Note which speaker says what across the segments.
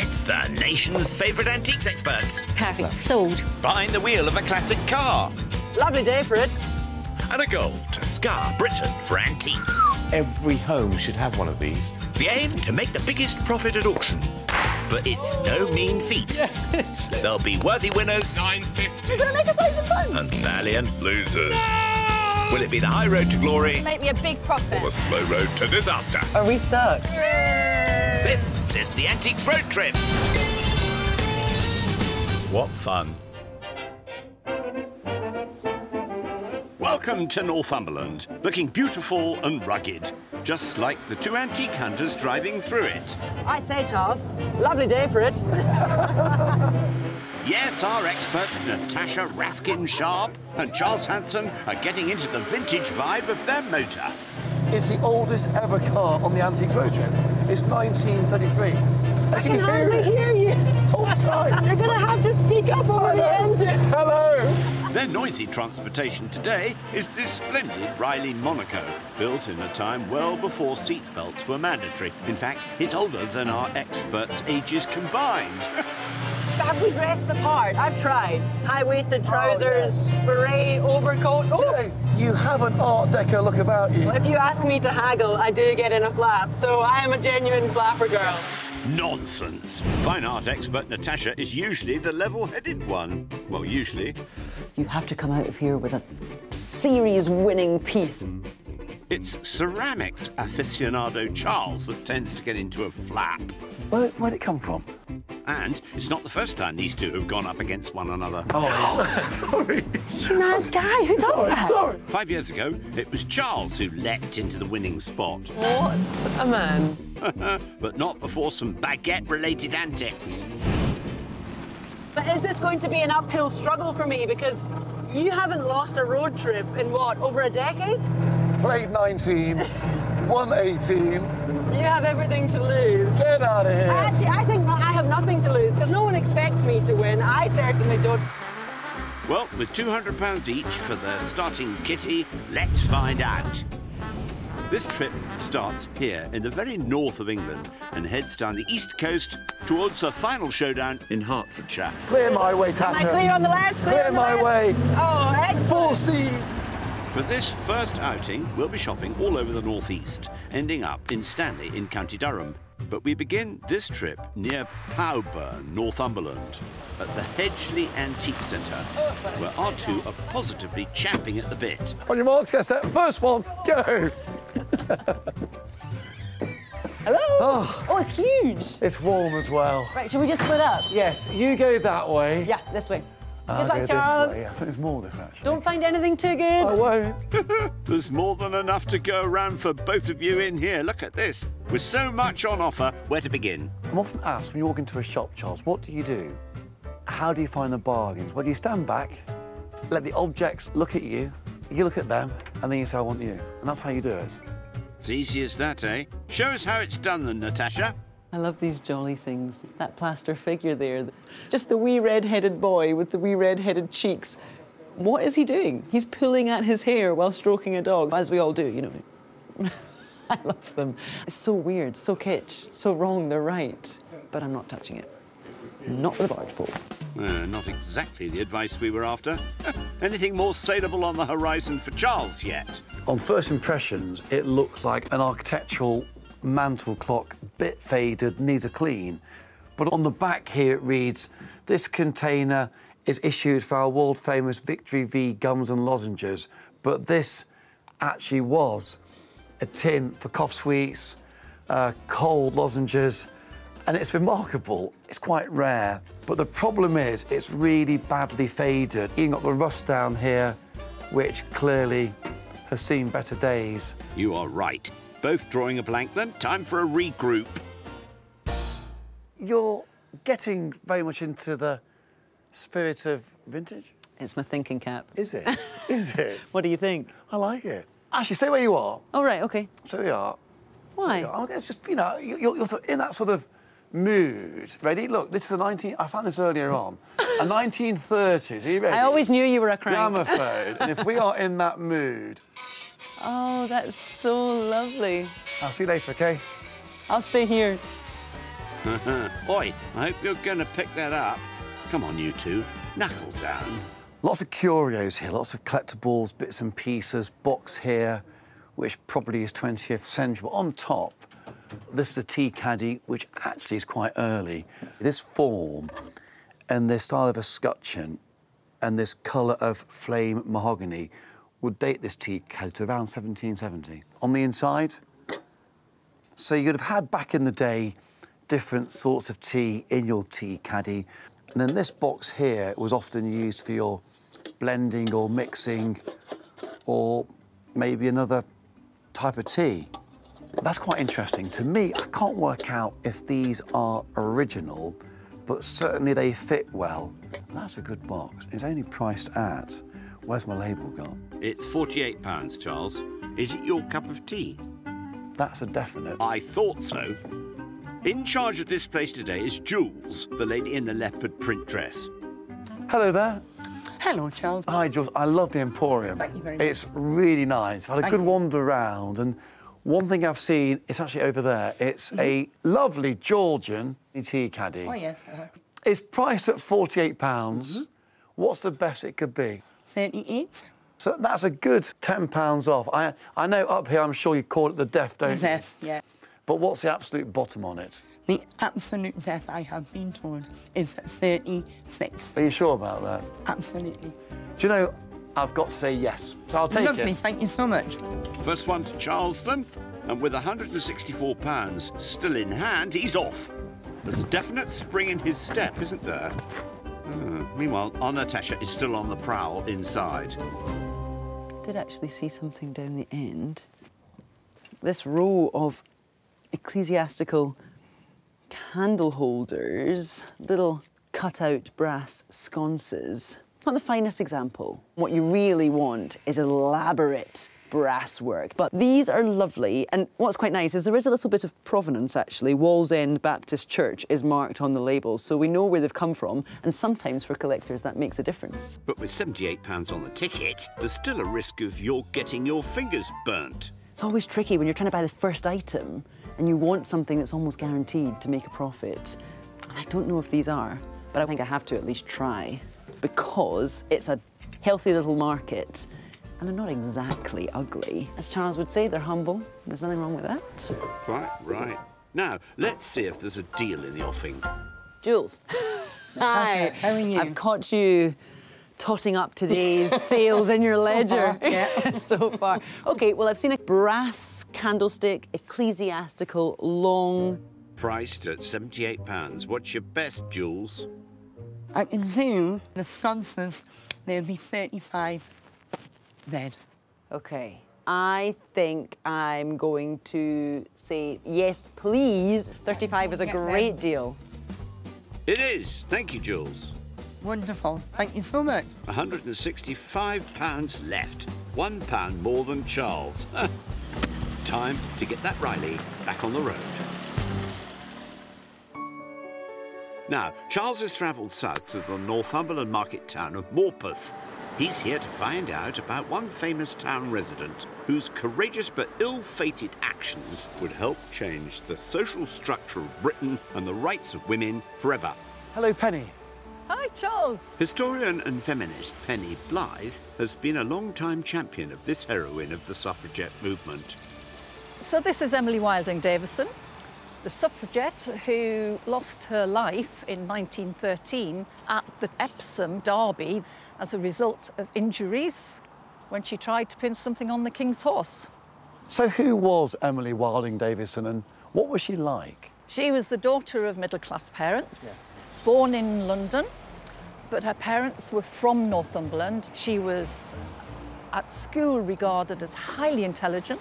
Speaker 1: It's the nation's favourite antiques experts.
Speaker 2: Perfect. Sold.
Speaker 1: Behind the wheel of a classic car.
Speaker 3: Lovely day for it.
Speaker 1: And a goal to scar Britain for antiques.
Speaker 4: Every home should have one of these.
Speaker 1: The aim to make the biggest profit at auction. But it's no mean feat. There'll be worthy winners.
Speaker 3: You're going to make £1,000.
Speaker 1: And valiant losers. No! Will it be the high road to glory?
Speaker 2: Make me a big profit.
Speaker 1: Or the slow road to disaster?
Speaker 3: Are we stuck?
Speaker 1: This is the Antiques Road Trip. What fun.
Speaker 5: Welcome to Northumberland, looking beautiful and rugged, just like the two antique hunters driving through it.
Speaker 3: I say, Charles, lovely day for it.
Speaker 5: Yes, our experts Natasha Raskin-Sharp and Charles Hanson are getting into the vintage vibe of their motor.
Speaker 6: It's the oldest ever car on the Antiques Road Trip. It's 1933.
Speaker 3: I can hardly hear you.
Speaker 6: All the time.
Speaker 3: You're going to have to speak up over the engine.
Speaker 6: Hello.
Speaker 5: Their noisy transportation today is this splendid Riley Monaco, built in a time well before seatbelts were mandatory. In fact, it's older than our experts' ages combined.
Speaker 3: Have we dressed the part? I've tried. High-waisted trousers, beret, overcoat. Oh.
Speaker 6: You have an Art Deco look about you.
Speaker 3: Well, if you ask me to haggle, I do get in a flap, so I am a genuine flapper girl.
Speaker 5: Nonsense. Fine art expert Natasha is usually the level-headed one. Well, usually.
Speaker 3: You have to come out of here with a series-winning piece.
Speaker 5: It's ceramics aficionado Charles that tends to get into a flap.
Speaker 6: Where'd it come from?
Speaker 5: And it's not the first time these two have gone up against one another.
Speaker 6: Oh, sorry.
Speaker 3: Nice guy, who does that?
Speaker 6: Sorry.
Speaker 5: 5 years ago, it was Charles who leapt into the winning spot.
Speaker 3: What a man.
Speaker 5: But not before some baguette-related antics.
Speaker 3: But is this going to be an uphill struggle for me? Because you haven't lost a road trip in, what, over a decade?
Speaker 6: Plate 19, 118.
Speaker 3: You have everything to lose.
Speaker 6: Get out of here.
Speaker 3: Actually, I think I have nothing to lose, because no one expects me to win. I certainly don't.
Speaker 5: Well, with £200 each for their starting kitty, let's find out. This trip starts here in the very north of England and heads down the east coast towards a final showdown in Hertfordshire.
Speaker 6: Clear my way,
Speaker 3: Am
Speaker 6: Tasha.
Speaker 3: I clear on the left?
Speaker 6: Clear
Speaker 3: on the
Speaker 6: my
Speaker 3: left?
Speaker 6: way.
Speaker 3: Oh, excellent.
Speaker 6: Full steam.
Speaker 5: For this first outing, we'll be shopping all over the northeast, ending up in Stanley in County Durham. But we begin this trip near Powburn, Northumberland, at the Hedgley Antique Centre, where our two are positively champing at the bit.
Speaker 6: On your marks, get set. First one, go.
Speaker 3: Hello. Oh, it's huge.
Speaker 6: It's warm as well.
Speaker 3: Right, should we just split up?
Speaker 6: Yes, you go that way.
Speaker 3: Yeah, this way.
Speaker 6: I'll
Speaker 3: Good luck,
Speaker 6: go this
Speaker 3: Charles.
Speaker 6: way. I think there's more this, actually.
Speaker 3: Don't find anything too good.
Speaker 6: I won't.
Speaker 5: There's more than enough to go around for both of you in here. Look at this. With so much on offer, where to begin?
Speaker 6: I'm often asked when you walk into a shop, Charles, what do you do? How do you find the bargains? Well, you stand back, let the objects look at you, you look at them, and then you say, I want you. And that's how you do it.
Speaker 5: As easy as that, eh? Show us how it's done then, Natasha.
Speaker 3: I love these jolly things. That plaster figure there. Just the wee red-headed boy with the wee red-headed cheeks. What is he doing? He's pulling at his hair while stroking a dog, as we all do, you know. I love them. It's so weird, so kitsch, so wrong, they're right. But I'm not touching it. Not with a barge pole.
Speaker 5: Not exactly the advice we were after. Anything more saleable on the horizon for Charles yet?
Speaker 6: On first impressions, it looks like an architectural mantle clock, bit faded, needs a clean. But on the back here it reads, this container is issued for our world-famous Victory V gums and lozenges, but this actually was a tin for cough sweets, cold lozenges, and it's remarkable. It's quite rare, but the problem is it's really badly faded. You've got the rust down here, which clearly has seen better days.
Speaker 5: You are right. Both drawing a blank then. Time for a regroup.
Speaker 6: You're getting very much into the spirit of vintage.
Speaker 3: It's my thinking cap.
Speaker 6: Is it? Is it?
Speaker 3: What do you think?
Speaker 6: I like it. Actually, stay where you are.
Speaker 3: Oh, right, OK.
Speaker 6: So we are.
Speaker 3: Why?
Speaker 6: So it's just, you know, you're sort of in that sort of mood. Ready? Look, this is I found this earlier on. A 1930s. Are you ready?
Speaker 3: I always knew you were a crank.
Speaker 6: Gramophone. And if we are in that mood...
Speaker 3: Oh, that's so lovely.
Speaker 6: I'll see you later, OK?
Speaker 3: I'll stay here.
Speaker 5: Oi, I hope you're going to pick that up. Come on, you two, knuckle down.
Speaker 6: Lots of curios here, lots of collectibles, bits and pieces, box here, which probably is 20th century. But on top, this is a tea caddy, which actually is quite early. This form and this style of escutcheon and this colour of flame mahogany would date this tea caddy to around 1770. On the inside, so you'd have had back in the day different sorts of tea in your tea caddy. And then this box here was often used for your blending or mixing or maybe another type of tea. That's quite interesting. To me, I can't work out if these are original, but certainly they fit well. That's a good box. It's only priced at... Where's my label gone?
Speaker 5: It's £48, Charles. Is it your cup of tea?
Speaker 6: That's a definite.
Speaker 5: I thought so. In charge of this place today is Jules, the lady in the leopard print dress.
Speaker 6: Hello there.
Speaker 2: Hello, Charles.
Speaker 6: Hi, Jules. I love the Emporium.
Speaker 2: Thank you very much.
Speaker 6: It's really nice. I've had a good wander around, and one thing I've seen is actually over there. It's a lovely Georgian tea caddy.
Speaker 2: Oh, yes.
Speaker 6: It's priced at £48. What's the best it could be?
Speaker 2: 38.
Speaker 6: So that's a good £10 off. I know up here, I'm sure you call it the death, don't you?
Speaker 2: Death, yeah.
Speaker 6: But what's the absolute bottom on it?
Speaker 2: The absolute death, I have been told, is 36.
Speaker 6: Are you sure about that?
Speaker 2: Absolutely.
Speaker 6: Do you know, I've got to say yes, so I'll take
Speaker 2: Lovely,
Speaker 6: it.
Speaker 2: thank you so much.
Speaker 5: First one to Charles, then. And with £164 still in hand, he's off. There's a definite spring in his step, isn't there? Meanwhile, our Natasha is still on the prowl inside.
Speaker 3: I did actually see something down the end. This row of ecclesiastical candle holders, little cut-out brass sconces. Not the finest example. What you really want is elaborate brass work. But these are lovely, and what's quite nice is there is a little bit of provenance, actually. Wallsend Baptist Church is marked on the labels, so we know where they've come from, and sometimes for collectors that makes a difference.
Speaker 5: But with £78 on the ticket, there's still a risk of your getting your fingers burnt.
Speaker 3: It's always tricky when you're trying to buy the first item and you want something that's almost guaranteed to make a profit. And I don't know if these are, but I think I have to at least try, because it's a healthy little market and they're not exactly ugly. As Charles would say, they're humble. There's nothing wrong with that.
Speaker 5: Quite right. Now, let's see if there's a deal in the offing.
Speaker 3: Jules. Hi.
Speaker 2: How are you?
Speaker 3: I've caught you totting up today's sales in your ledger.
Speaker 2: far, yeah.
Speaker 3: So far. OK, well, I've seen a brass candlestick, ecclesiastical, long...
Speaker 5: Priced at £78. What's your best, Jules?
Speaker 2: I can do the sconces, they'll be 35 Z.
Speaker 3: OK. I think I'm going to say yes, please. 35 is a
Speaker 2: Get
Speaker 3: great
Speaker 2: them.
Speaker 3: deal.
Speaker 5: It is. Thank you, Jules.
Speaker 2: Wonderful. Thank you so much.
Speaker 5: £165 left. £1 more than Charles. Time to get that Riley back on the road. Now, Charles has travelled south to the Northumberland market town of Morpeth. He's here to find out about one famous town resident whose courageous but ill-fated actions would help change the social structure of Britain and the rights of women forever.
Speaker 6: Hello, Penny.
Speaker 7: Hi, Charles.
Speaker 5: Historian and feminist Penny Blythe has been a long-time champion of this heroine of the suffragette movement.
Speaker 7: So this is Emily Wilding Davison, the suffragette who lost her life in 1913 at the Epsom Derby as a result of injuries when she tried to pin something on the King's horse.
Speaker 6: So who was Emily Wilding Davison and what was she like?
Speaker 7: She was the daughter of middle-class parents, born in London, but her parents were from Northumberland. She was at school regarded as highly intelligent.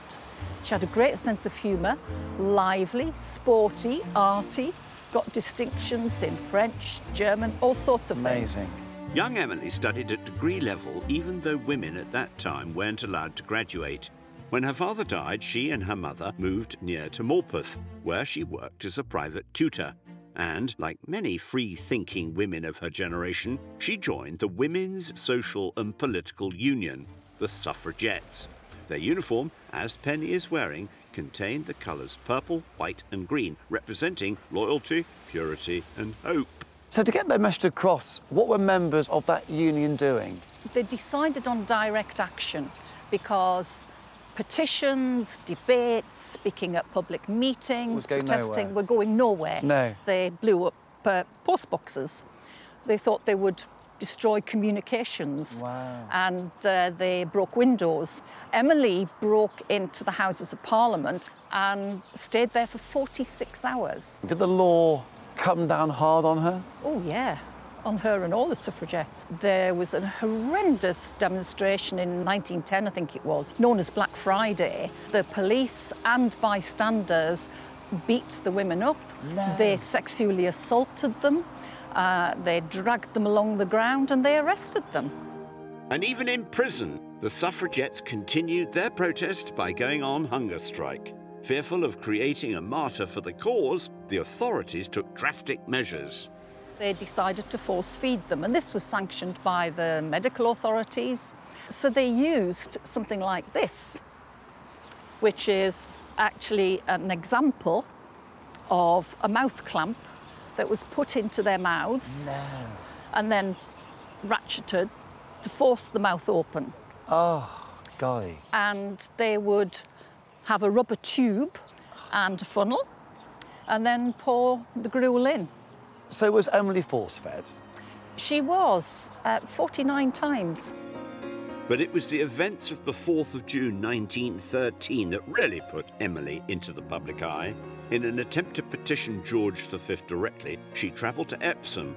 Speaker 7: She had a great sense of humour, lively, sporty, arty, got distinctions in French, German, all sorts of things.
Speaker 6: Amazing.
Speaker 5: Young Emily studied at degree level, even though women at that time weren't allowed to graduate. When her father died, she and her mother moved near to Morpeth, where she worked as a private tutor. And, like many free-thinking women of her generation, she joined the Women's Social and Political Union, the Suffragettes. Their uniform, as Penny is wearing, contained the colours purple, white and green, representing loyalty, purity and hope.
Speaker 6: So to get their message across, what were members of that union doing?
Speaker 7: They decided on direct action because petitions, debates, speaking at public meetings, protesting were going nowhere.
Speaker 6: No.
Speaker 7: They blew up post boxes. They thought they would destroy communications.
Speaker 6: Wow.
Speaker 7: And they broke windows. Emily broke into the Houses of Parliament and stayed there for 46 hours.
Speaker 6: Did the law come down hard on her?
Speaker 7: Oh, yeah, on her and all the suffragettes. There was a horrendous demonstration in 1910, I think it was, known as Black Friday. The police and bystanders beat the women up.
Speaker 6: No.
Speaker 7: They sexually assaulted them. They dragged them along the ground and they arrested them.
Speaker 5: And even in prison, the suffragettes continued their protest by going on hunger strike. Fearful of creating a martyr for the cause, the authorities took drastic measures.
Speaker 7: They decided to force feed them, and this was sanctioned by the medical authorities. So they used something like this, which is actually an example of a mouth clamp that was put into their mouths and then ratcheted to force the mouth open.
Speaker 6: Oh, golly.
Speaker 7: And they would have a rubber tube and a funnel and then pour the gruel in.
Speaker 6: So was Emily force-fed?
Speaker 7: She was 49 times.
Speaker 5: But it was the events of the 4th of June 1913 that really put Emily into the public eye. In an attempt to petition George V directly, she travelled to Epsom,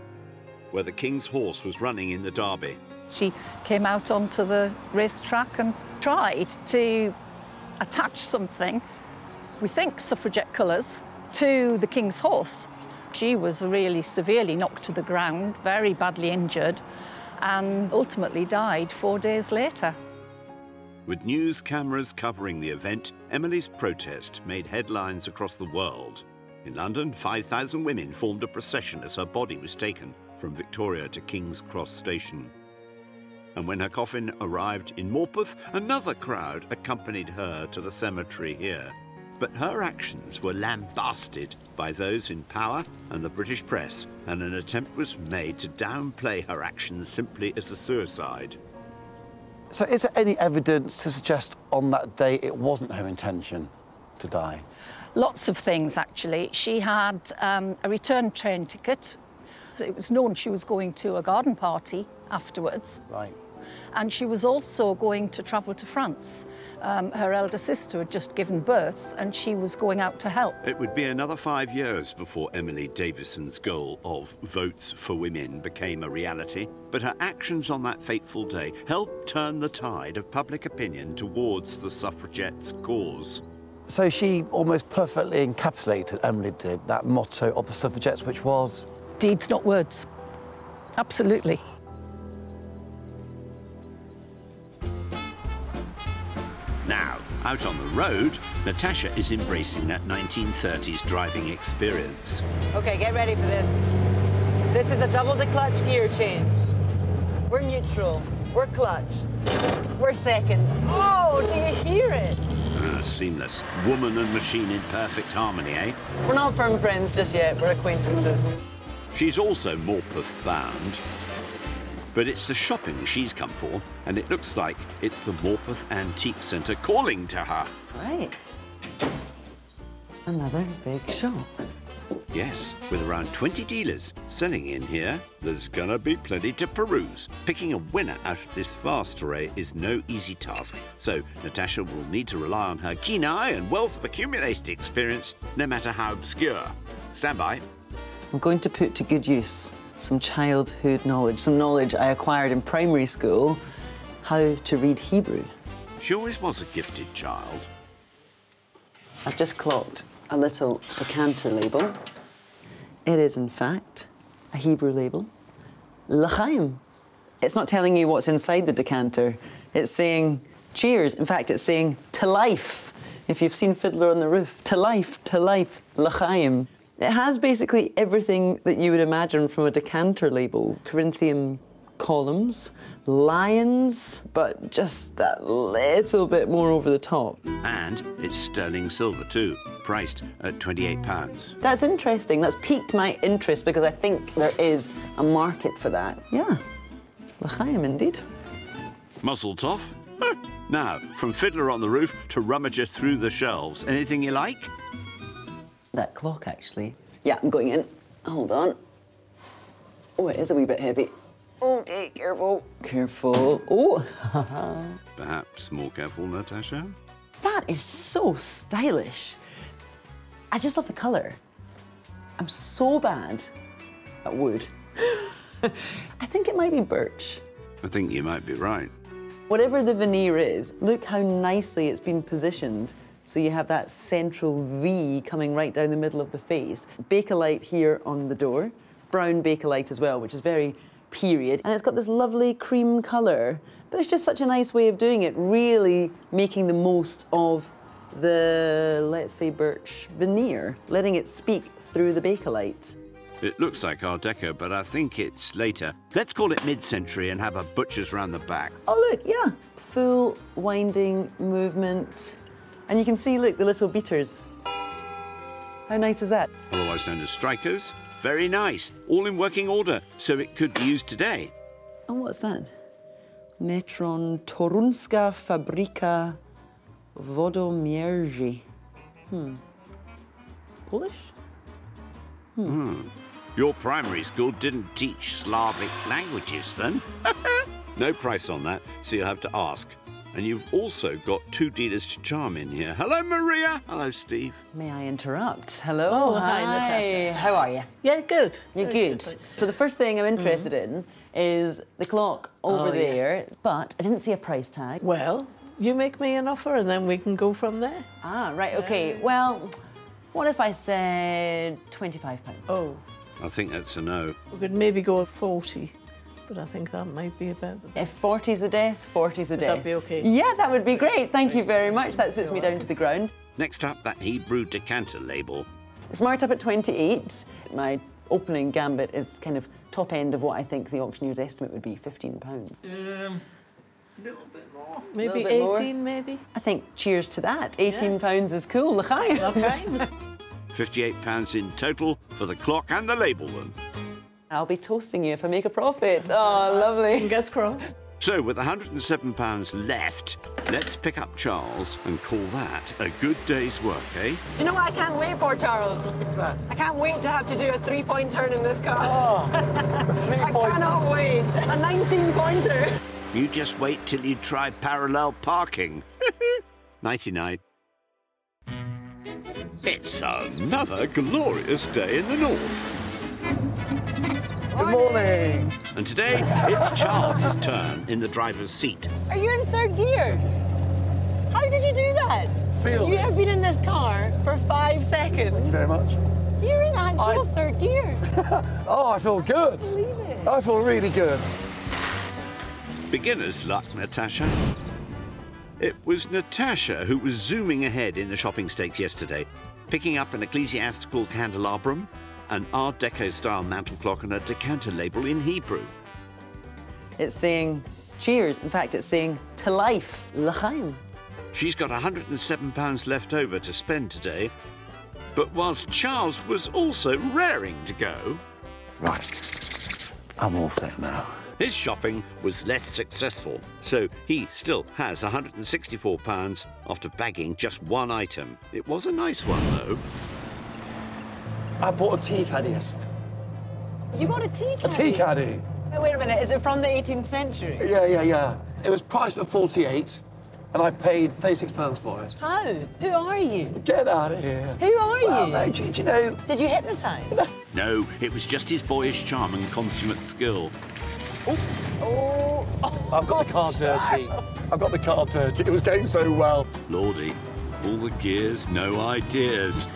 Speaker 5: where the King's horse was running in the Derby.
Speaker 7: She came out onto the racetrack and tried to attach something, we think suffragette colours, to the King's horse. She was really severely knocked to the ground, very badly injured, and ultimately died 4 days later.
Speaker 5: With news cameras covering the event, Emily's protest made headlines across the world. In London, 5,000 women formed a procession as her body was taken from Victoria to King's Cross Station. And when her coffin arrived in Morpeth, another crowd accompanied her to the cemetery here. But her actions were lambasted by those in power and the British press, and an attempt was made to downplay her actions simply as a suicide.
Speaker 6: So is there any evidence to suggest on that day it wasn't her intention to die?
Speaker 7: Lots of things, actually. She had a return train ticket. So it was known she was going to a garden party afterwards.
Speaker 6: Right.
Speaker 7: And she was also going to travel to France. Her elder sister had just given birth and she was going out to help.
Speaker 5: It would be another 5 years before Emily Davison's goal of votes for women became a reality, but her actions on that fateful day helped turn the tide of public opinion towards the suffragettes' cause.
Speaker 6: So she almost perfectly encapsulated, Emily did, that motto of the suffragettes, which was?
Speaker 7: Deeds, not words. Absolutely.
Speaker 5: Now, out on the road, Natasha is embracing that 1930s driving experience.
Speaker 8: Okay, get ready for this. This is a double to clutch gear change. We're neutral, we're clutch, we're second. Oh, do you hear it?
Speaker 5: Seamless. Woman and machine in perfect harmony, eh?
Speaker 8: We're not firm friends just yet, we're acquaintances.
Speaker 5: She's also Morpeth bound. But it's the shopping she's come for, and it looks like it's the Morpeth Antique Centre calling to her.
Speaker 8: Right. Another big shop.
Speaker 5: Yes, with around 20 dealers selling in here, there's gonna be plenty to peruse. Picking a winner out of this vast array is no easy task, so Natasha will need to rely on her keen eye and wealth of accumulated experience, no matter how obscure. Stand by.
Speaker 3: I'm going to put to good use some childhood knowledge, some knowledge I acquired in primary school, how to read Hebrew.
Speaker 5: She always was a gifted child.
Speaker 3: I've just clocked a little decanter label. It is, in fact, a Hebrew label. L'chaim. It's not telling you what's inside the decanter. It's saying cheers. In fact, it's saying to life. If you've seen Fiddler on the Roof, to life, l'chaim. It has basically everything that you would imagine from a decanter label. Corinthian columns, lions, but just that little bit more over the top.
Speaker 5: And it's sterling silver too, priced at £28.
Speaker 3: That's interesting. That's piqued my interest because I think there is a market for that. Yeah, l'chaim indeed.
Speaker 5: Muzzle toff. Now, from Fiddler on the Roof to Rummager through the shelves. Anything you like?
Speaker 3: That clock, actually. Yeah, I'm going in. Hold on. Oh, it is a wee bit heavy. Okay, careful. Careful. Oh!
Speaker 5: Perhaps more careful, Natasha?
Speaker 3: That is so stylish. I just love the colour. I'm so bad at wood. I think it might be birch.
Speaker 5: I think you might be right.
Speaker 3: Whatever the veneer is, look how nicely it's been positioned. So you have that central V coming right down the middle of the face. Bakelite here on the door, brown bakelite as well, which is very period. And it's got this lovely cream colour, but it's just such a nice way of doing it, really making the most of the, let's say, birch veneer, letting it speak through the bakelite.
Speaker 5: It looks like Art Deco, but I think it's later. Let's call it mid-century and have a butcher's round the back.
Speaker 3: Oh, look, yeah. Full winding movement. And you can see, look, the little beaters. How nice is that?
Speaker 5: Otherwise known as strikers. Very nice. All in working order, so it could be used today.
Speaker 3: Oh, what's that? Metron Torunska Fabryka Wodomierze. Polish?
Speaker 5: Your primary school didn't teach Slavic languages, then? No price on that, so you'll have to ask. And you've also got two dealers to charm in here. Hello, Maria. Hello, Steve.
Speaker 3: May I interrupt? Hello.
Speaker 8: Oh, hi, Natasha.
Speaker 3: How are you?
Speaker 8: Yeah, good.
Speaker 3: You're good. So the first thing I'm interested in is the clock over there,
Speaker 9: yes.
Speaker 3: but I didn't see a price tag.
Speaker 9: Well, you make me an offer and then we can go from there.
Speaker 3: Ah, right, okay. Well, what if I said £25?
Speaker 9: Oh,
Speaker 5: I think that's a no.
Speaker 9: we could maybe go at 40, but I think that might be about the best.
Speaker 3: If 40's the death, 40's the
Speaker 9: Would
Speaker 3: death.
Speaker 9: that be okay?
Speaker 3: Yeah, that would be great. Thank you very much. That sits me down to the ground.
Speaker 5: Next up, that Hebrew decanter label.
Speaker 3: It's marked up at 28. My opening gambit is kind of top end of what I think the auctioneer's estimate would be, £15.
Speaker 9: A little bit more. Maybe
Speaker 3: Little bit more.
Speaker 9: 18, maybe?
Speaker 3: I think cheers to that. £18 is cool. L'chaim.
Speaker 9: Okay.
Speaker 5: £58 in total for the clock and the label, then.
Speaker 3: I'll be toasting you if I make a profit. Oh, lovely.
Speaker 9: Fingers crossed.
Speaker 5: So, with £107 left, let's pick up Charles and call that a good day's work, eh?
Speaker 8: Do you know what I can't wait for, Charles?
Speaker 6: What's that?
Speaker 8: I can't wait to have to do a 3-point turn in this car.
Speaker 6: Oh, a 3-point.
Speaker 8: I cannot wait. A 19-pointer.
Speaker 5: You just wait till you try parallel parking. 99. It's another glorious day in the north.
Speaker 6: Good morning.
Speaker 5: And today, it's Charles's turn in the driver's seat.
Speaker 8: Are you in third gear? How did you do that?
Speaker 6: Feel
Speaker 8: You
Speaker 6: it.
Speaker 8: have been in this car for 5 seconds.
Speaker 6: Thank you very much.
Speaker 8: You're in actual third gear.
Speaker 6: Oh, I feel good.
Speaker 8: Believe it.
Speaker 6: I feel really good.
Speaker 5: Beginner's luck, Natasha. It was Natasha who was zooming ahead in the shopping stakes yesterday, picking up an ecclesiastical candelabrum, an Art Deco-style mantel clock and a decanter label in Hebrew.
Speaker 3: It's saying cheers. In fact, it's saying to life. L'chaim.
Speaker 5: She's got £107 left over to spend today, but whilst Charles was also raring to go,
Speaker 6: Right. I'm all set now.
Speaker 5: his shopping was less successful, so he still has £164 after bagging just one item. It was a nice one, though.
Speaker 6: I bought a tea caddy yesterday.
Speaker 8: You got a tea
Speaker 6: A tea caddy?
Speaker 8: Wait a minute, is it from the 18th century?
Speaker 6: Yeah. It was priced at 48, and I paid £36 for it.
Speaker 8: How? Who are you?
Speaker 6: Get out of here.
Speaker 8: Who are
Speaker 6: Well,
Speaker 8: you?
Speaker 6: no, do you know?
Speaker 8: Did you hypnotise?
Speaker 5: No, it was just his boyish charm and consummate skill.
Speaker 8: Oh.
Speaker 6: I've got the car dirty. I've got the car dirty. It was going so well.
Speaker 5: Lordy, all the gears, no ideas.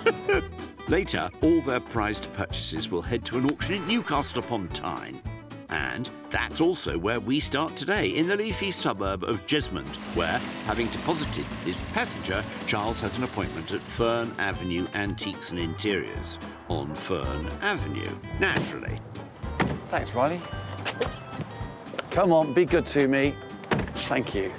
Speaker 5: Later, all their prized purchases will head to an auction in Newcastle upon Tyne. And that's also where we start today, in the leafy suburb of Jesmond, where, having deposited his passenger, Charles has an appointment at Fern Avenue Antiques and Interiors on Fern Avenue, naturally.
Speaker 6: Thanks, Riley. Come on, be good to me. Thank you.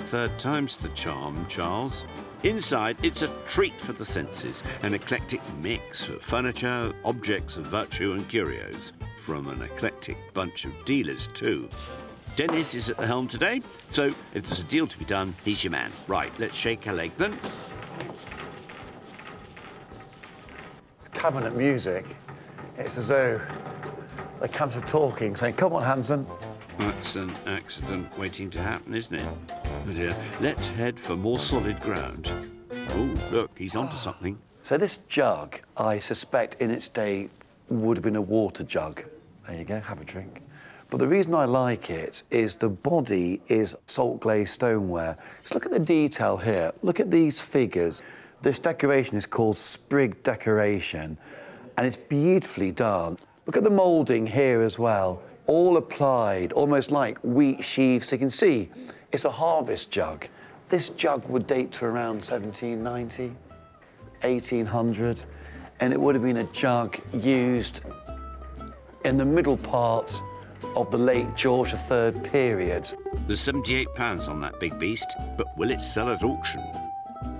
Speaker 5: Third time's the charm, Charles. Inside, it's a treat for the senses, an eclectic mix of furniture, objects of virtue and curios, from an eclectic bunch of dealers too. Dennis is at the helm today, so if there's a deal to be done, he's your man. Right, let's shake a leg then.
Speaker 6: It's cabinet music. It's as though they come to talking, saying, come on, Hanson.
Speaker 5: That's an accident waiting to happen, isn't it? Oh dear. Let's head for more solid ground. Oh, look, he's onto something.
Speaker 6: So this jug, I suspect in its day, would have been a water jug. There you go, have a drink. But the reason I like it is the body is salt glazed stoneware. Just look at the detail here. Look at these figures. This decoration is called sprig decoration, and it's beautifully done. Look at the moulding here as well. All applied, almost like wheat sheaves. So you can see it's a harvest jug. This jug would date to around 1790, 1800, and it would have been a jug used in the middle part of the late George III period.
Speaker 5: There's £78 on that big beast, but will it sell at auction?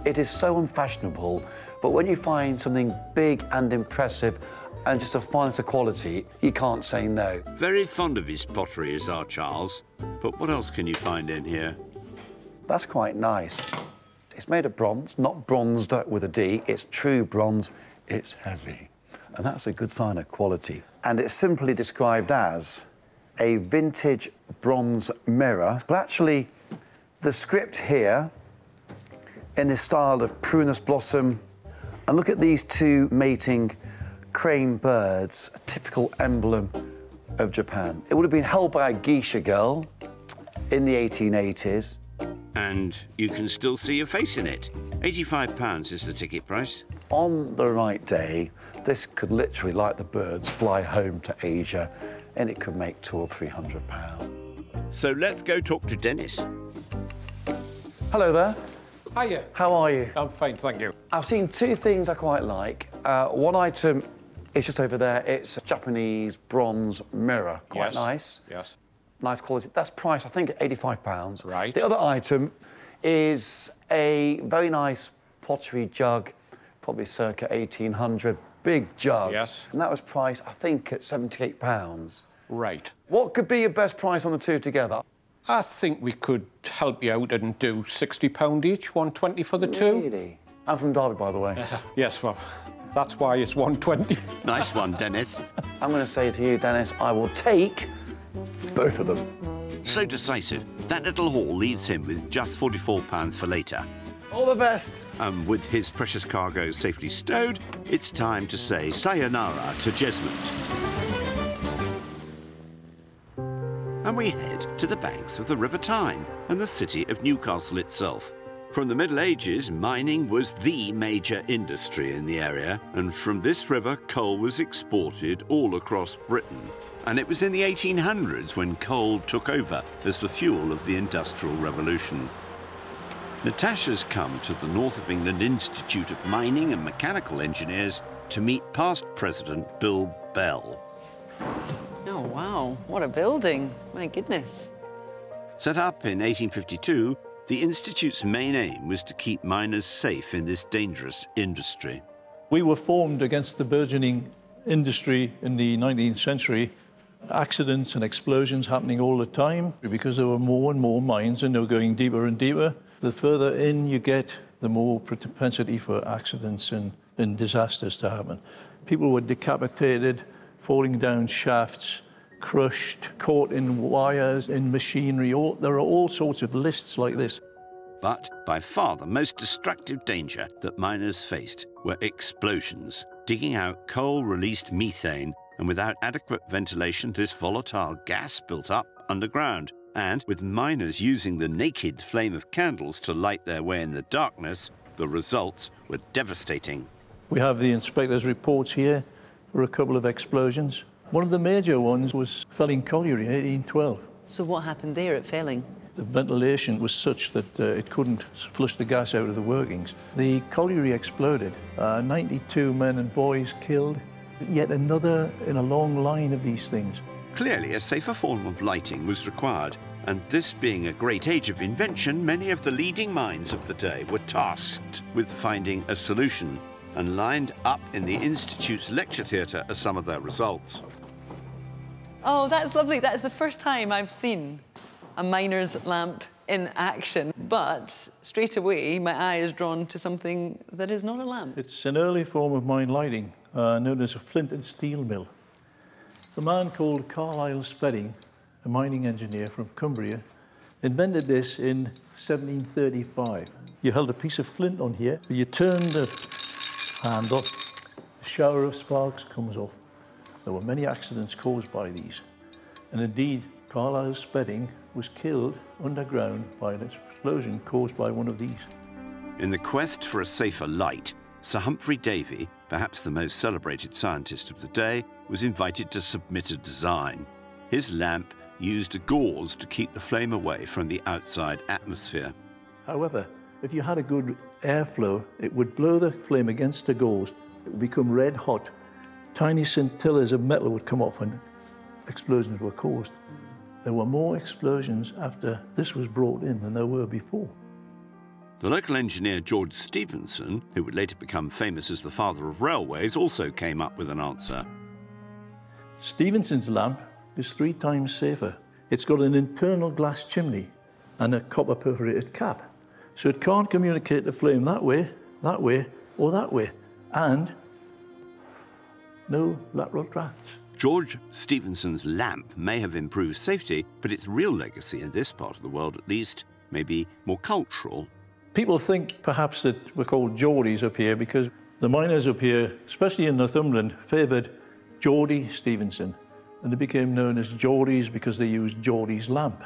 Speaker 6: It is so unfashionable, but when you find something big and impressive and just of finest quality, you can't say no.
Speaker 5: Very fond of his pottery is our Charles, but what else can you find in here?
Speaker 6: That's quite nice. It's made of bronze, not bronzed with a D. It's true bronze. It's heavy, and that's a good sign of quality. And it's simply described as a vintage bronze mirror. But actually, the script here, in the style of prunus blossom, and look at these two mating crane birds, a typical emblem of Japan. It would have been held by a geisha girl in the 1880s.
Speaker 5: And you can still see your face in it. £85 is the ticket price.
Speaker 6: On the right day, this could literally, like the birds, fly home to Asia, and it could make £200 or £300.
Speaker 5: So let's go talk to Dennis.
Speaker 6: Hello there.
Speaker 10: Hiya.
Speaker 6: How are you?
Speaker 10: I'm fine, thank you.
Speaker 6: I've seen two things I quite like. One item is just over there. It's a Japanese bronze mirror. Quite nice.
Speaker 10: Yes.
Speaker 6: Nice quality. That's priced, I think, at £85.
Speaker 10: Right.
Speaker 6: The other item is a very nice pottery jug, probably circa 1800, big jug.
Speaker 10: Yes.
Speaker 6: And that was priced, I think, at £78.
Speaker 10: Right.
Speaker 6: What could be your best price on the two together?
Speaker 10: I think we could help you out and do £60 each, 120 for the two.
Speaker 6: Really? I'm from Derby, by the way.
Speaker 10: Yes, well, that's why it's 120.
Speaker 5: Nice one, Dennis.
Speaker 6: I'm going to say to you, Dennis, I will take both of them.
Speaker 5: So decisive, that little haul leaves him with just £44 for later.
Speaker 6: All the best.
Speaker 5: And with his precious cargo safely stowed, it's time to say sayonara to Jesmond. And we head to the banks of the River Tyne and the city of Newcastle itself. From the Middle Ages, mining was the major industry in the area, and from this river, coal was exported all across Britain. And it was in the 1800s when coal took over as the fuel of the Industrial Revolution. Natasha's come to the North of England Institute of Mining and Mechanical Engineers to meet past President Bill Bell.
Speaker 3: Oh, wow, what a building. My goodness.
Speaker 5: Set up in 1852, the Institute's main aim was to keep miners safe in this dangerous industry.
Speaker 11: We were formed against the burgeoning industry in the 19th century. Accidents and explosions happening all the time because there were more and more mines and they were going deeper and deeper. The further in you get, the more propensity for accidents and disasters to happen. People were decapitated, falling down shafts, crushed, caught in wires, in machinery. There are all sorts of lists like this.
Speaker 5: But by far the most destructive danger that miners faced were explosions. Digging out coal released methane, and without adequate ventilation, this volatile gas built up underground. And with miners using the naked flame of candles to light their way in the darkness, the results were devastating.
Speaker 11: We have the inspector's reports here for a couple of explosions. One of the major ones was Felling Colliery, 1812.
Speaker 3: So what happened there at Felling?
Speaker 11: The ventilation was such that it couldn't flush the gas out of the workings. The colliery exploded. 92 men and boys killed. Yet another in a long line of these things.
Speaker 5: Clearly, a safer form of lighting was required, and this being a great age of invention, many of the leading minds of the day were tasked with finding a solution, and lined up in the Institute's lecture theatre are some of their results.
Speaker 3: Oh, that's lovely. That is the first time I've seen a miner's lamp in action. But straight away, my eye is drawn to something that is not a lamp.
Speaker 11: It's an early form of mine lighting, known as a flint and steel mill. A man called Carlisle Spedding, a mining engineer from Cumbria, invented this in 1735. You held a piece of flint on here, you turned the handle, a shower of sparks comes off. There were many accidents caused by these, and indeed Carlisle Spedding was killed underground by an explosion caused by one of these.
Speaker 5: In the quest for a safer light, Sir Humphrey Davy, perhaps the most celebrated scientist of the day, was invited to submit a design. His lamp used a gauze to keep the flame away from the outside atmosphere.
Speaker 11: However, if you had a good airflow, it would blow the flame against the gauze, it would become red hot. Tiny scintillas of metal would come off and explosions were caused. There were more explosions after this was brought in than there were before.
Speaker 5: The local engineer George Stephenson, who would later become famous as the father of railways, also came up with an answer.
Speaker 11: Stephenson's lamp is 3 times safer. It's got an internal glass chimney and a copper perforated cap. So it can't communicate the flame that way, or that way. And no lateral drafts.
Speaker 5: George Stephenson's lamp may have improved safety, but its real legacy in this part of the world, at least, may be more cultural.
Speaker 11: People think perhaps that we're called Geordies up here because the miners up here, especially in Northumberland, favoured Geordie Stephenson, and they became known as Geordies because they used Geordie's lamp.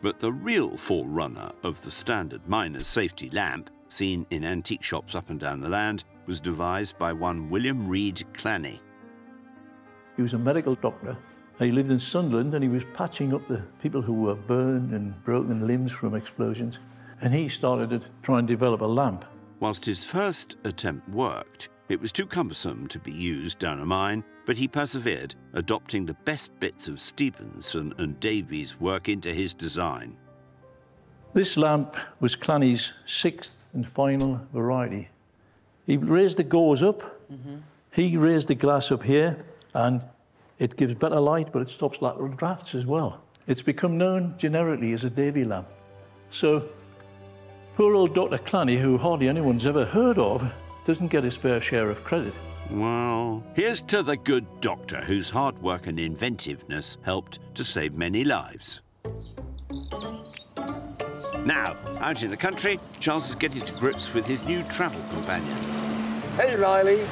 Speaker 5: But the real forerunner of the standard miner's safety lamp, seen in antique shops up and down the land, was devised by one William Reed Clanny.
Speaker 11: He was a medical doctor. He lived in Sunderland and he was patching up the people who were burned and broken limbs from explosions. And he started to try and develop a lamp.
Speaker 5: Whilst his first attempt worked, it was too cumbersome to be used down a mine, but he persevered, adopting the best bits of Stephenson and Davy's work into his design.
Speaker 11: This lamp was Clanny's 6th and final variety. He raised the gauze up, he raised the glass up here, and it gives better light, but it stops lateral drafts as well. It's become known generically as a Davy lamp. So, poor old Dr. Clanny, who hardly anyone's ever heard of, doesn't get his fair share of credit.
Speaker 5: Well, here's to the good doctor whose hard work and inventiveness helped to save many lives. Now, out in the country, Charles is getting to grips with his new travel companion.
Speaker 6: Hey, Riley,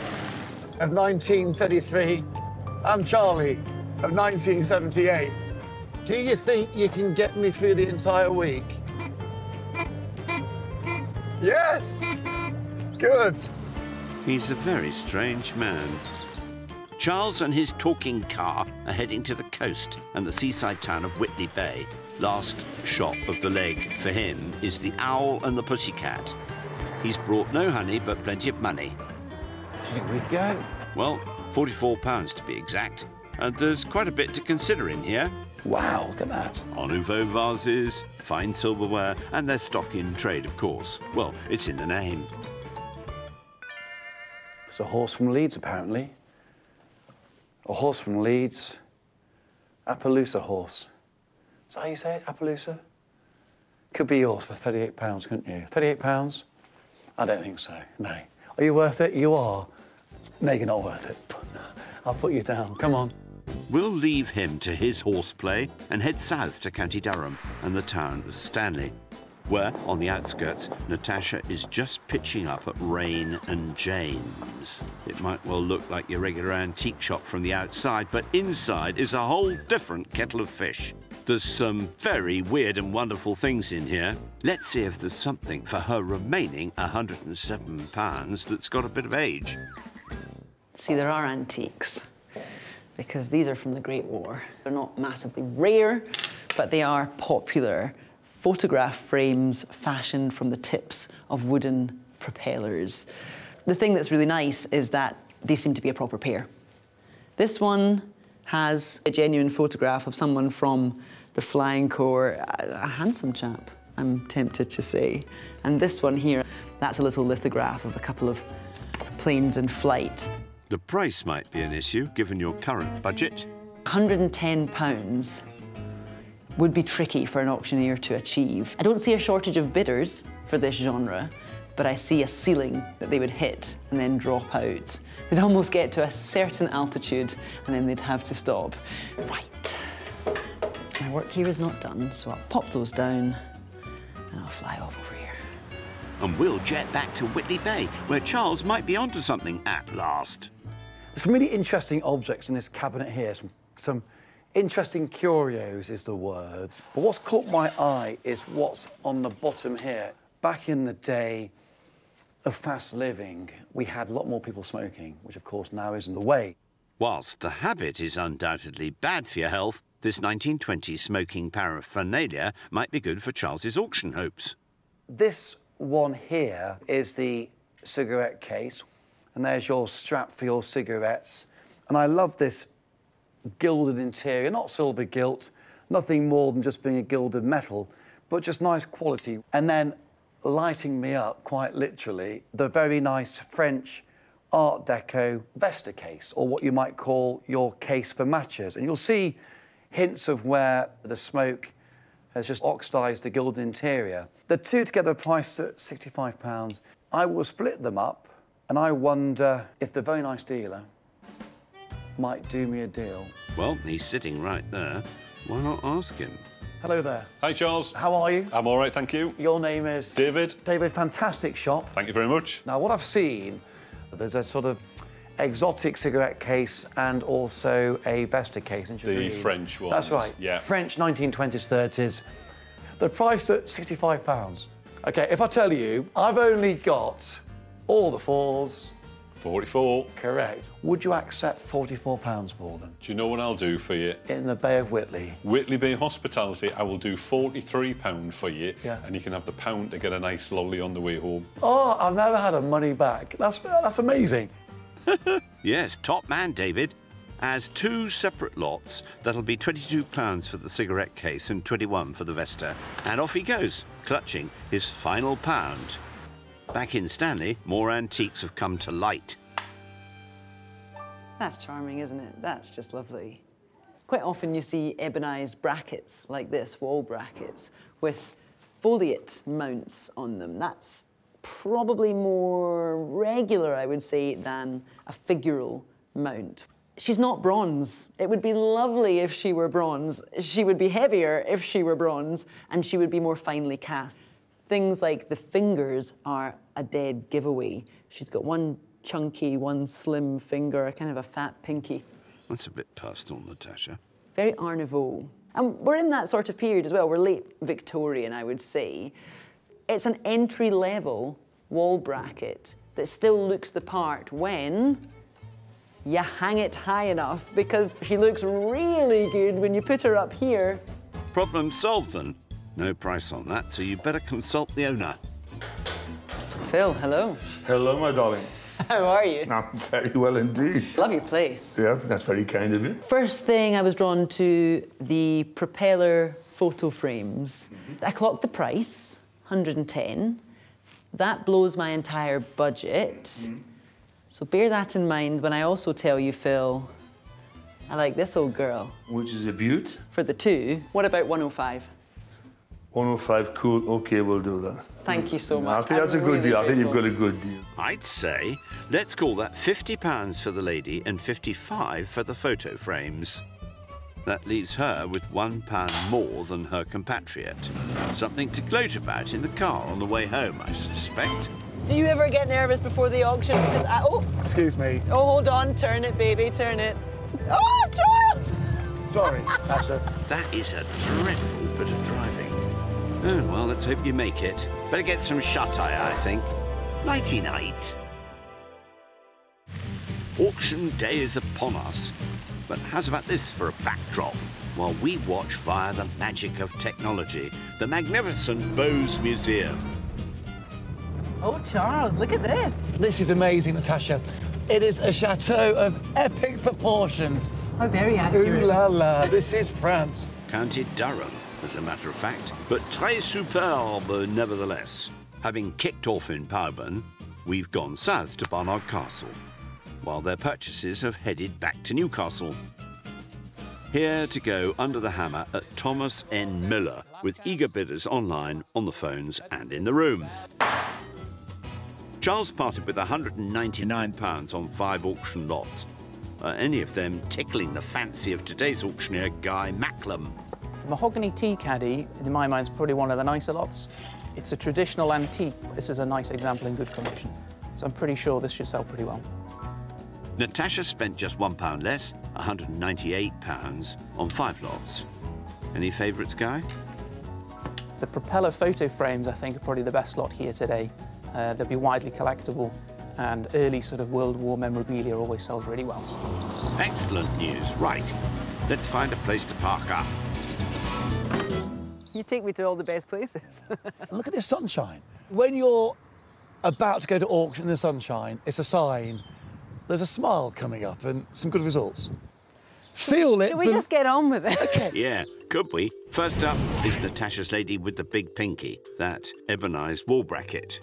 Speaker 6: of 1933. I'm Charlie, of 1978. Do you think you can get me through the entire week? Yes! Good.
Speaker 5: He's a very strange man. Charles and his talking car are heading to the coast and the seaside town of Whitley Bay. Last shop of the leg for him is the Owl and the Pussycat. He's brought no honey, but plenty of money.
Speaker 6: Here we go.
Speaker 5: Well, £44 to be exact. And there's quite a bit to consider in here.
Speaker 6: Wow, look at that.
Speaker 5: Art Nouveau vases, fine silverware, and their stock in trade, of course. Well, it's in the name.
Speaker 6: It's a horse from Leeds, apparently. A horse from Leeds. Appaloosa horse. Is that how you say it, Appaloosa? Could be yours for £38, couldn't you? £38? I don't think so, no. Are you worth it? You are. No, you're not worth it. I'll put you down. Come on.
Speaker 5: We'll leave him to his horseplay and head south to County Durham and the town of Stanley, where, on the outskirts, Natasha is just pitching up at Rain and James. It might well look like your regular antique shop from the outside, but inside is a whole different kettle of fish. There's some very weird and wonderful things in here. Let's see if there's something for her remaining £107 that's got a bit of age.
Speaker 3: See, there are antiques, because these are from the Great War. They're not massively rare, but they are popular. Photograph frames fashioned from the tips of wooden propellers. The thing that's really nice is that they seem to be a proper pair. This one has a genuine photograph of someone from the Flying Corps, a handsome chap, I'm tempted to say. And this one here, that's a little lithograph of a couple of planes in flight.
Speaker 5: The price might be an issue, given your current budget.
Speaker 3: £110 would be tricky for an auctioneer to achieve. I don't see a shortage of bidders for this genre, but I see a ceiling that they would hit and then drop out. They'd almost get to a certain altitude and then they'd have to stop. Right. My work here is not done, so I'll pop those down and I'll fly off over here.
Speaker 5: And we'll jet back to Whitley Bay, where Charles might be onto something at last.
Speaker 6: There's some really interesting objects in this cabinet here. Some interesting curios is the word. But what's caught my eye is what's on the bottom here. Back in the day of fast living, we had a lot more people smoking, which of course now isn't the way.
Speaker 5: Whilst the habit is undoubtedly bad for your health, this 1920s smoking paraphernalia might be good for Charles's auction hopes.
Speaker 6: This one here is the cigarette case, and there's your strap for your cigarettes. And I love this gilded interior, not silver gilt, nothing more than just being a gilded metal, but just nice quality. And then lighting me up, quite literally, the very nice French Art Deco Vesta case, or what you might call your case for matches. And you'll see hints of where the smoke has just oxidised the gilded interior. The two together are priced at £65. I will split them up, and I wonder if the very nice dealer might do me a deal.
Speaker 5: Well, he's sitting right there. Why not ask him?
Speaker 6: Hello there.
Speaker 12: Hi, Charles.
Speaker 6: How are you?
Speaker 12: I'm all right, thank you.
Speaker 6: Your name is?
Speaker 12: David.
Speaker 6: David, fantastic shop.
Speaker 12: Thank you very much.
Speaker 6: Now, what I've seen, there's a sort of exotic cigarette case and also a Vesta case.
Speaker 12: The French ones.
Speaker 6: That's right.
Speaker 12: Yeah.
Speaker 6: French 1920s, 30s. They're priced at £65. OK, if I tell you, I've only got all the fours.
Speaker 12: 44.
Speaker 6: Correct. Would you accept £44 for them?
Speaker 12: Do you know what I'll do for you?
Speaker 6: In the Bay of Whitley.
Speaker 12: Whitley Bay Hospitality, I will do £43 for you,
Speaker 6: yeah.
Speaker 12: And you can have the pound to get a nice lolly on the way home.
Speaker 6: Oh, I've never had a money back. That's amazing.
Speaker 5: Yes, top man, David. As two separate lots, that'll be £22 for the cigarette case and £21 for the Vesta. And off he goes, clutching his final pound. Back in Stanley, more antiques have come to light.
Speaker 3: That's charming, isn't it? That's just lovely. Quite often you see ebonized brackets like this, wall brackets, with foliate mounts on them. That's probably more regular, I would say, than a figural mount. She's not bronze. It would be lovely if she were bronze. She would be heavier if she were bronze, and she would be more finely cast. Things like the fingers are a dead giveaway. She's got one chunky, one slim finger, a kind of a fat pinky.
Speaker 5: That's a bit personal, Natasha.
Speaker 3: Very Art Nouveau. And we're in that sort of period as well. We're late Victorian, I would say. It's an entry-level wall bracket that still looks the part when you hang it high enough, because she looks really good when you put her up here.
Speaker 5: Problem solved, then. No price on that, so you better consult the owner.
Speaker 3: Phil, hello.
Speaker 13: Hello, my darling.
Speaker 3: How are you?
Speaker 13: I'm very well indeed.
Speaker 3: Love your place.
Speaker 13: Yeah, that's very kind of you.
Speaker 3: First thing, I was drawn to the propeller photo frames. I clocked the price, 110. That blows my entire budget. So bear that in mind when I also tell you, Phil, I like this old girl.
Speaker 13: Which is a beaut.
Speaker 3: For the two, what about 105?
Speaker 13: 105, cool. OK, we'll do that.
Speaker 3: Thank you so much.
Speaker 13: I think that's a good deal. I think you've got a good deal.
Speaker 5: I'd say let's call that £50 for the lady and £55 for the photo frames. That leaves her with £1 more than her compatriot. Something to gloat about in the car on the way home, I suspect.
Speaker 8: Do you ever get nervous before the auction? Because oh!
Speaker 6: Excuse me.
Speaker 8: Oh, hold on. Turn it, baby. Turn it. Oh, Charles!
Speaker 6: Sorry, Tasha.
Speaker 5: That is a dreadful bit of driving. Oh, well, let's hope you make it. Better get some shut-eye, I think. Nighty-night. Auction day is upon us. But how's about this for a backdrop? While we watch via the magic of technology, the magnificent Bose Museum.
Speaker 8: Oh, Charles, look at this.
Speaker 6: This is amazing, Natasha. It is a chateau of epic proportions.
Speaker 8: Oh, very accurate.
Speaker 6: Ooh la la, this is France.
Speaker 5: County Durham, as a matter of fact, but très superbe nevertheless. Having kicked off in Pauburn, we've gone south to Barnard Castle, while their purchases have headed back to Newcastle. Here to go under the hammer at Thomas N. Miller, with eager bidders online, on the phones and in the room. Charles parted with £199 on 5 auction lots. Any of them tickling the fancy of today's auctioneer, Guy Macklem.
Speaker 14: The mahogany tea caddy, in my mind, is probably one of the nicer lots. It's a traditional antique. This is a nice example in good condition. So I'm pretty sure this should sell pretty well.
Speaker 5: Natasha spent just £1 less, £198, on 5 lots. Any favourites, Guy?
Speaker 14: The propeller photo frames, I think, are probably the best lot here today. They'll be widely collectible, and early sort of World War memorabilia always sells really well.
Speaker 5: Excellent news. Right, let's find a place to park up.
Speaker 8: You take me to all the best places.
Speaker 6: Look at this sunshine. When you're about to go to auction in the sunshine, it's a sign there's a smile coming up and some good results. Feel it.
Speaker 8: Should we just get on with it?
Speaker 6: Okay.
Speaker 5: Yeah, could we? First up is Natasha's lady with the big pinky, that ebonised wall bracket.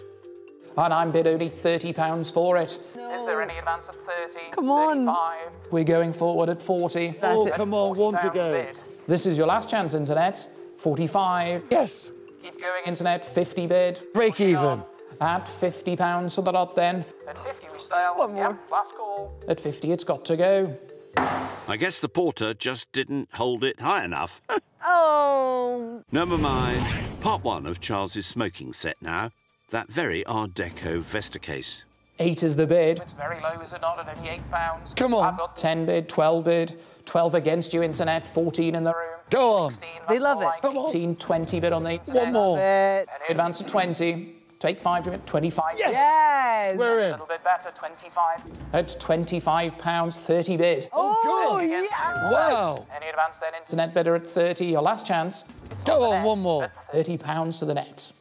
Speaker 14: And I'm bid only £30 for it. No. Is there any advance at 30?
Speaker 8: Come on.
Speaker 14: 35? We're going forward at 40.
Speaker 6: Oh, come on, one to go.
Speaker 14: Bid. This is your last chance, Internet. 45.
Speaker 6: Yes.
Speaker 14: Keep going, Internet. 50 bid.
Speaker 6: Break even.
Speaker 14: At £50 so the lot then. At 50 we sell.
Speaker 8: One more.
Speaker 14: Yep, last call. At 50 it's got to go.
Speaker 5: I guess the porter just didn't hold it high enough.
Speaker 8: Oh.
Speaker 5: Never mind. Part 1 of Charles's smoking set now. That very Art Deco Vesta case.
Speaker 14: 8 is the bid. It's very low, is it not? At only £8.
Speaker 6: Come on.
Speaker 14: I've got 10 bid, 12 bid, 12 against you, Internet, 14 in the room.
Speaker 6: Go on.
Speaker 14: 16,
Speaker 8: They love it.
Speaker 6: Come on.
Speaker 14: 18, 20 bid on the Internet.
Speaker 6: One more.
Speaker 14: Any advance at 20. Take 5, 25.
Speaker 6: Yes.
Speaker 8: Yes.
Speaker 6: We're
Speaker 14: A
Speaker 6: in.
Speaker 14: little bit better, 25. At £25, 30 bid.
Speaker 8: Oh,
Speaker 6: good.
Speaker 8: yeah.
Speaker 6: Wow.
Speaker 14: Any advance then, Internet bidder at 30. Your last chance.
Speaker 6: Go on, one more.
Speaker 14: At £30 to the net.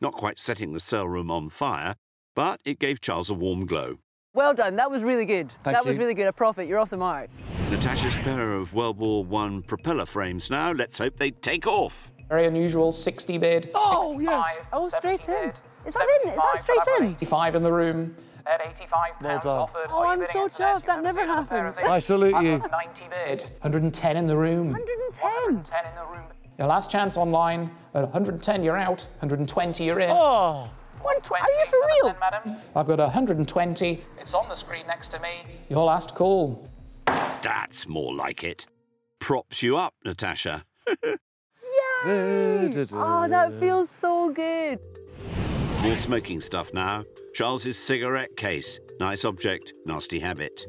Speaker 5: Not quite setting the sale room on fire, but it gave Charles a warm glow.
Speaker 8: Well done. That was really good.
Speaker 6: Thank
Speaker 8: that was
Speaker 6: you.
Speaker 8: really good. A profit. You're off the mark.
Speaker 5: Natasha's pair of World War I propeller frames now. Let's hope they take off.
Speaker 14: Very unusual, 60 bid.
Speaker 6: Oh,
Speaker 14: 65,
Speaker 6: yes.
Speaker 8: Oh, straight
Speaker 14: 70
Speaker 8: in.
Speaker 14: bid,
Speaker 8: Is that in? Is that
Speaker 14: 75,
Speaker 8: straight in?
Speaker 14: 85 in the room. At £85
Speaker 6: Well done.
Speaker 14: offered.
Speaker 8: Oh, I'm so chuffed. That never happens.
Speaker 6: I salute you.
Speaker 14: 90 bid. 110 in the room.
Speaker 8: 110.
Speaker 14: 110 in the room. Your last chance online. At 110, you're out. 120, you're in.
Speaker 6: Oh.
Speaker 8: What? Are you for real?
Speaker 14: Then, madam. I've got 120. It's on the screen next to me. Your last call.
Speaker 5: That's more like it. Props you up, Natasha.
Speaker 8: Yay! Oh, that feels so good.
Speaker 5: More smoking stuff now. Charles's cigarette case. Nice object, nasty habit.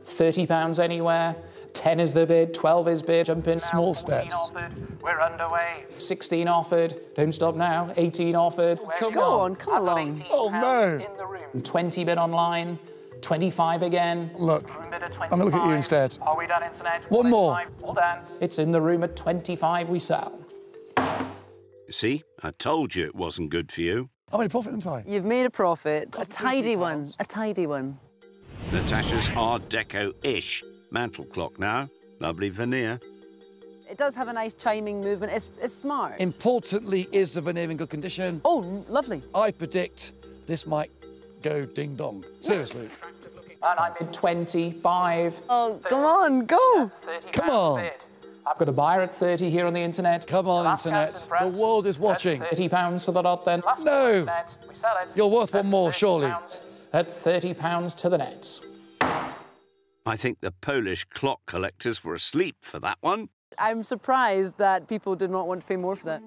Speaker 14: £30 anywhere. 10 is the bid, 12 is bid. Jump in now.
Speaker 6: Small
Speaker 14: 14
Speaker 6: steps.
Speaker 14: offered. We're underway. 16 offered. Don't stop now. 18 offered.
Speaker 6: Come
Speaker 8: Go on, come
Speaker 14: I've got
Speaker 8: along.
Speaker 14: 18
Speaker 6: Oh,
Speaker 14: pounds
Speaker 6: no.
Speaker 14: in the room. 20 bid online. 25 again.
Speaker 6: Look,
Speaker 14: Room bid at
Speaker 6: I'm gonna look at you
Speaker 14: 25.
Speaker 6: instead.
Speaker 14: Are we done, Internet?
Speaker 6: One more.
Speaker 14: 25. All done. It's in the room at 25 we sell.
Speaker 5: You see, I told you it wasn't good for you.
Speaker 6: I made a profit, didn't I?
Speaker 8: You've made a profit. A
Speaker 6: Got
Speaker 8: tidy
Speaker 6: £50.
Speaker 8: one. A tidy one.
Speaker 5: Natasha's Art Deco-ish mantel clock now. Lovely veneer.
Speaker 8: It does have a nice chiming movement. It's smart.
Speaker 6: Importantly, is the veneer in good condition?
Speaker 8: Oh, lovely.
Speaker 6: I predict this might go ding-dong. Seriously.
Speaker 14: And I'm in 25.
Speaker 8: Oh, come on, go.
Speaker 14: 30
Speaker 6: Come
Speaker 14: pounds
Speaker 6: on.
Speaker 14: bid. I've got a buyer at 30 here on the Internet.
Speaker 6: Come on,
Speaker 14: Last
Speaker 6: Internet.
Speaker 14: chance in front.
Speaker 6: The world is watching.
Speaker 14: At £30 for the lot then. Last
Speaker 6: No.
Speaker 14: one, Internet. We sell it.
Speaker 6: You're worth
Speaker 14: At
Speaker 6: one more, surely.
Speaker 14: £30. At £30 to the net.
Speaker 5: I think the Polish clock collectors were asleep for that one.
Speaker 8: I'm surprised that people did not want to pay more for that.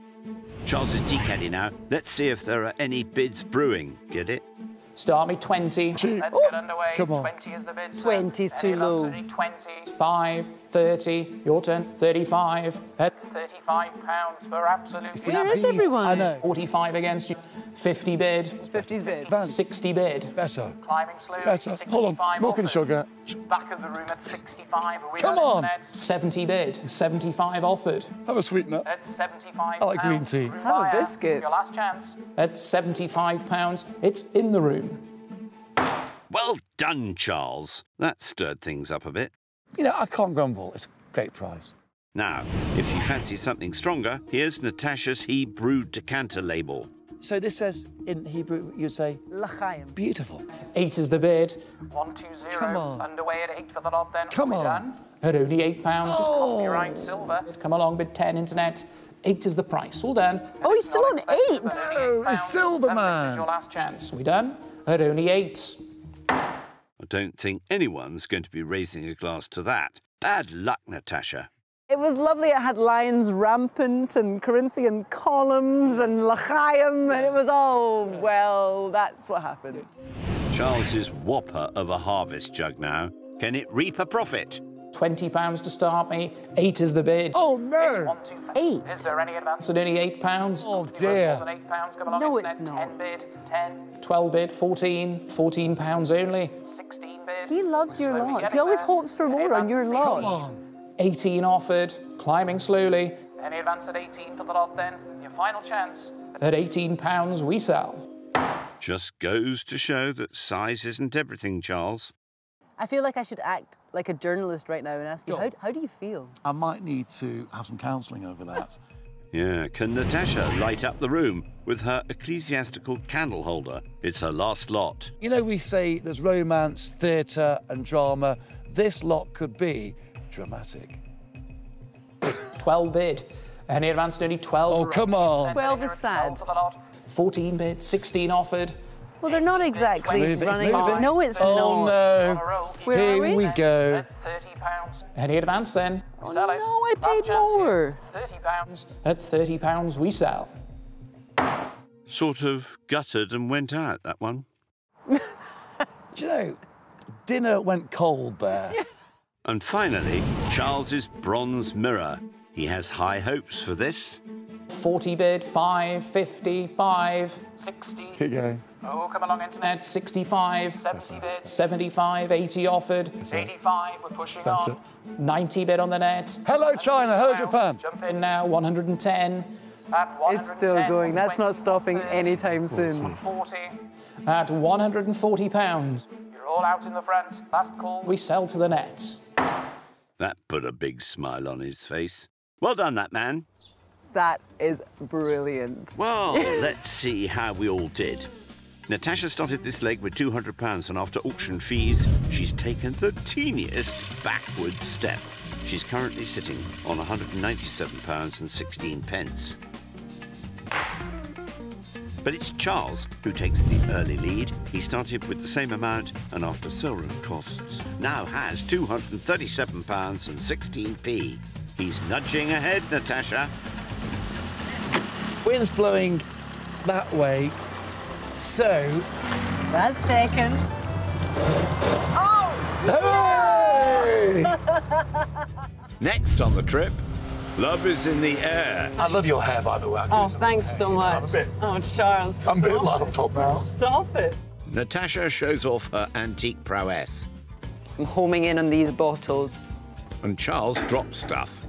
Speaker 5: Charles's tea caddy now. Let's see if there are any bids brewing. Get it?
Speaker 14: Start me 20. Let's get underway.
Speaker 6: Come on.
Speaker 14: 20 is the bid.
Speaker 8: 20 is too low.
Speaker 14: 20. 5, 30. Your turn. 35. At £35 for absolutely.
Speaker 8: Where is everyone?
Speaker 6: I know.
Speaker 14: 45 against you. 50 bid.
Speaker 8: 50's bid.
Speaker 6: Vance.
Speaker 14: 60 bid.
Speaker 6: Better.
Speaker 14: Climbing slowly.
Speaker 6: Better. Hold on.
Speaker 14: 65
Speaker 6: Milk and
Speaker 14: offered.
Speaker 6: sugar.
Speaker 14: Back of the room at 65. Are we
Speaker 6: Come
Speaker 14: done,
Speaker 6: on.
Speaker 14: Internet? 70 bid. 75 offered.
Speaker 6: Have a sweetener.
Speaker 14: At 75
Speaker 6: I like green
Speaker 14: pounds.
Speaker 6: tea.
Speaker 14: Room
Speaker 8: Have a
Speaker 14: buyer.
Speaker 8: biscuit.
Speaker 14: Your last chance. At 75 pounds. It's in the room.
Speaker 5: Well done, Charles. That stirred things up a bit.
Speaker 6: You know, I can't grumble. It's a great prize.
Speaker 5: Now, if you fancy something stronger, here's Natasha's Hebrew decanter label.
Speaker 6: So this says, in Hebrew, you'd say...
Speaker 8: L'chaim.
Speaker 6: Beautiful.
Speaker 14: 8 is the bid. 120.
Speaker 6: Come on.
Speaker 14: Underway at 8 for the lot then.
Speaker 6: Come on.
Speaker 14: Done? At only £8. Just
Speaker 6: Oh.
Speaker 14: copyright silver. Come along, bid 10 internet. 8 is the price. All done.
Speaker 8: Oh, he's still on 8.
Speaker 6: Oh, it's silver,
Speaker 14: And this is your
Speaker 6: man.
Speaker 14: last chance. We done? At only 8.
Speaker 5: I don't think anyone's going to be raising a glass to that. Bad luck, Natasha.
Speaker 8: It was lovely. It had lions rampant and Corinthian columns and l'chaim, and it was, oh, well, that's what happened.
Speaker 5: Charles's whopper of a harvest jug now. Can it reap a profit?
Speaker 14: £20 to start me. 8 is the bid.
Speaker 6: Oh, no.
Speaker 8: 8?
Speaker 14: Is there any advance at only £8?
Speaker 6: Oh, dear.
Speaker 14: £8. Come along,
Speaker 8: No,
Speaker 14: internet.
Speaker 8: it's not.
Speaker 14: 10 bid. 10. 12 bid. 14. £14 only. 16 bid.
Speaker 8: He loves your
Speaker 14: Slowly
Speaker 8: lots.
Speaker 14: getting
Speaker 8: He always
Speaker 14: there.
Speaker 8: hopes for more on your
Speaker 14: Any
Speaker 8: lots.
Speaker 6: Come on.
Speaker 14: 18 offered, climbing slowly. Any advance at 18 for the lot then? Your final chance. At £18 we sell.
Speaker 5: Just goes to show that size isn't everything, Charles.
Speaker 8: I feel like I should act like a journalist right now and ask you, how do you feel?
Speaker 6: I might need to have some counselling over that.
Speaker 5: Yeah, can Natasha light up the room with her ecclesiastical candle holder? It's her last lot.
Speaker 6: You know, we say there's romance, theatre and drama. This lot could be dramatic.
Speaker 14: 12 bid. Any advance only 12.
Speaker 6: Oh, come on.
Speaker 8: 12 is sad.
Speaker 14: 14 bid, 16 offered.
Speaker 8: Well, they're not exactly
Speaker 6: Move it,
Speaker 8: running.
Speaker 6: move it.
Speaker 8: No, it's
Speaker 6: Oh,
Speaker 8: not.
Speaker 6: no.
Speaker 8: Where are
Speaker 6: Here we go.
Speaker 14: £30. Any advance then? We sell it.
Speaker 8: No, I
Speaker 14: Last
Speaker 8: paid
Speaker 14: chance
Speaker 8: more.
Speaker 14: here. £30. At £30 we sell.
Speaker 5: Sort of gutted and went out, that one.
Speaker 6: Do you know, dinner went cold there.
Speaker 5: And finally, Charles's bronze mirror. He has high hopes for this.
Speaker 14: 40 bid, 5, 50, 5, 60.
Speaker 6: Keep going.
Speaker 14: Oh, come along, internet. 65, 70 bid, 75, 80 offered, 85, we're pushing
Speaker 6: That's
Speaker 14: on. 90 bid on the net.
Speaker 6: Hello, China. Hello, Japan.
Speaker 14: Jump in now, 110. At 110,
Speaker 8: It's still going. That's not stopping anytime soon.
Speaker 14: 140. At £140. You're all out in the front. Last call. We sell to the net.
Speaker 5: That put a big smile on his face. Well done, that man.
Speaker 8: That is brilliant.
Speaker 5: Well, let's see how we all did. Natasha started this leg with £200, and after auction fees, she's taken the teeniest backward step. She's currently sitting on £197.16. But it's Charles who takes the early lead. He started with the same amount and after silver costs now has £237.16. He's nudging ahead, Natasha.
Speaker 6: Wind's blowing that way, so...
Speaker 8: That's second.
Speaker 6: Hey!
Speaker 5: Next on the trip, love is in the air.
Speaker 6: I love your hair, by the way.
Speaker 8: Oh, thanks so much. Oh, Charles.
Speaker 6: I'm a bit light on top now.
Speaker 8: Stop it.
Speaker 5: Natasha shows off her antique prowess.
Speaker 8: I'm homing in on these bottles.
Speaker 5: And Charles drops stuff.